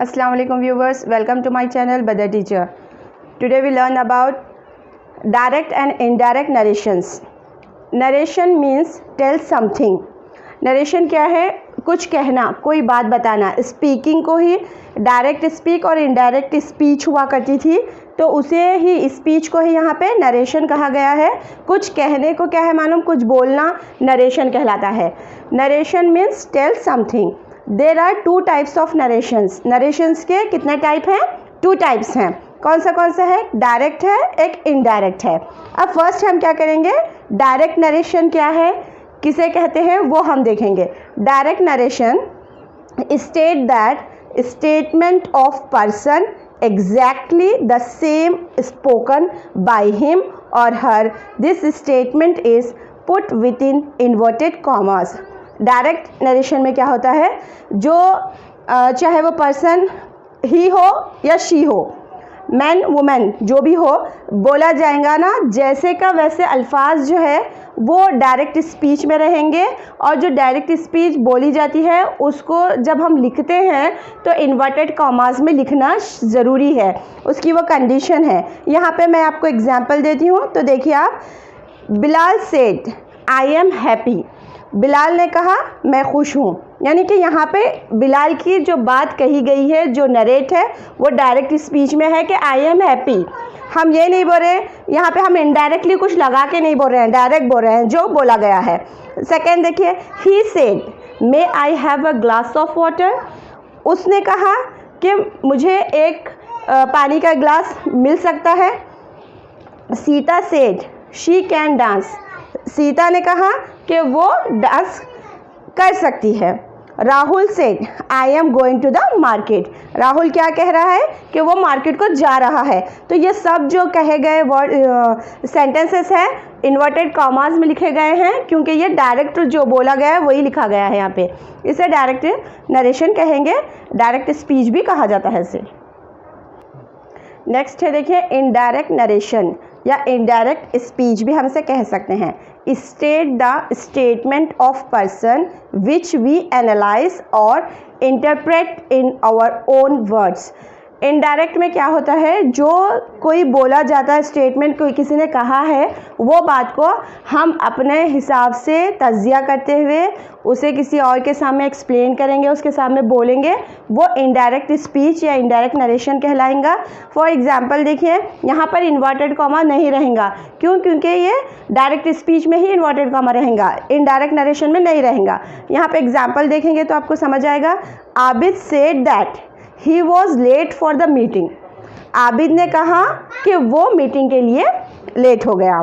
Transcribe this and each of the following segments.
Assalamualaikum viewers, welcome to my channel Badar Teacher. Today we learn about direct and indirect narrations. Narration means tell something. Narration क्या है? कुछ कहना, कोई बात बताना. स्पीकिंग को ही डायरेक्ट स्पीक और इनडायरेक्ट स्पीच हुआ करती थी, तो उसे ही स्पीच को ही यहाँ पे नरेशन कहा गया है. कुछ कहने को क्या है मालूम, कुछ बोलना नरेशन कहलाता है. Narration means tell something. There are two types of narrations. Narrations के कितने टाइप हैं? टू टाइप्स हैं. कौन सा है? डायरेक्ट है, एक इनडायरेक्ट है. अब फर्स्ट हम क्या करेंगे, डायरेक्ट नरेशन क्या है, किसे कहते हैं, वो हम देखेंगे. Direct narration state that statement of person exactly the same spoken by him or her. This statement is put within inverted commas. Direct narration में क्या होता है, जो चाहे वो पर्सन ही हो या शी हो, मैन वुमेन जो भी हो, बोला जाएगा ना जैसे का वैसे अल्फाज जो है वो डायरेक्ट स्पीच में रहेंगे. और जो डायरेक्ट स्पीच बोली जाती है उसको जब हम लिखते हैं तो इन्वर्टेड कॉमास में लिखना ज़रूरी है, उसकी वो कंडीशन है. यहाँ पे मैं आपको एग्जांपल देती हूँ, तो देखिए आप. Bilal said I am happy. Bilal ने कहा मैं खुश हूँ. यानी कि यहाँ पे बिलाल की जो बात कही गई है, जो नरेट है, वो डायरेक्ट स्पीच में है कि आई एम हैप्पी. हम ये नहीं बोल रहे हैं, यहाँ पे हम इनडायरेक्टली कुछ लगा के नहीं बोल रहे हैं, डायरेक्ट बोल रहे हैं जो बोला गया है. सेकेंड देखिए, he said may I have a glass of water. उसने कहा कि मुझे एक पानी का ग्लास मिल सकता है. Sita said she can dance. Sita ने कहा कि वो डांस कर सकती है. Rahul said I am going to the market. Rahul क्या कह रहा है कि वो मार्केट को जा रहा है. तो ये सब जो कहे गए वर्ड सेंटेंसेस हैं इन्वर्टेड कॉमास में लिखे गए हैं, क्योंकि ये डायरेक्ट जो बोला गया है वही लिखा गया है यहाँ पे. इसे डायरेक्ट नरेशन कहेंगे, डायरेक्ट स्पीच भी कहा जाता है इसे. नेक्स्ट है देखिए इनडायरेक्ट नरेशन या इनडायरेक्ट स्पीच भी हम इसे कह सकते हैं. State the statement of person which we analyse or interpret in our own words. Indirect में क्या होता है, जो कोई बोला जाता है स्टेटमेंट, कोई किसी ने कहा है, वो बात को हम अपने हिसाब से तज्जिया करते हुए उसे किसी और के सामने एक्सप्लेन करेंगे, उसके सामने बोलेंगे, वो इनडायरेक्ट स्पीच या इनडायरेक्ट नरेशन कहलाएगा. फॉर एग्जांपल देखिए, यहाँ पर इन्वर्टेड कॉमा नहीं रहेगा. क्यों? क्योंकि ये डायरेक्ट स्पीच में ही इन्वर्टेड कॉमा रहेगा, इनडायरेक्ट नरेशन में नहीं रहेगा. यहाँ पर एग्जाम्पल देखेंगे तो आपको समझ आएगा. Abid said that he was late for the meeting. Abid ने कहा कि वो मीटिंग के लिए लेट हो गया,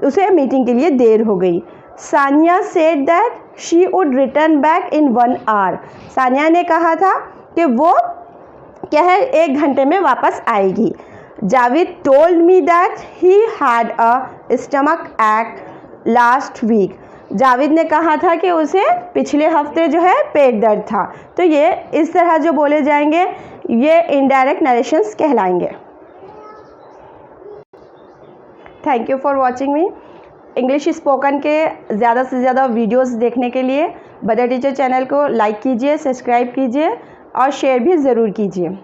उसे मीटिंग के लिए देर हो गई. Sania said that she would return back in 1 hour. Sania ने कहा था कि वो क्या है 1 घंटे में वापस आएगी. Javed told me that he had a stomach एक्ट लास्ट वीक. जावेद ने कहा था कि उसे पिछले हफ्ते जो है पेट दर्द था. तो ये इस तरह जो बोले जाएंगे ये इनडायरेक्ट नरेशंस कहलाएंगे. Thank you for watching me. English spoken के ज़्यादा से ज़्यादा वीडियोस देखने के लिए बदर टीचर चैनल को लाइक कीजिए, सब्सक्राइब कीजिए और शेयर भी ज़रूर कीजिए.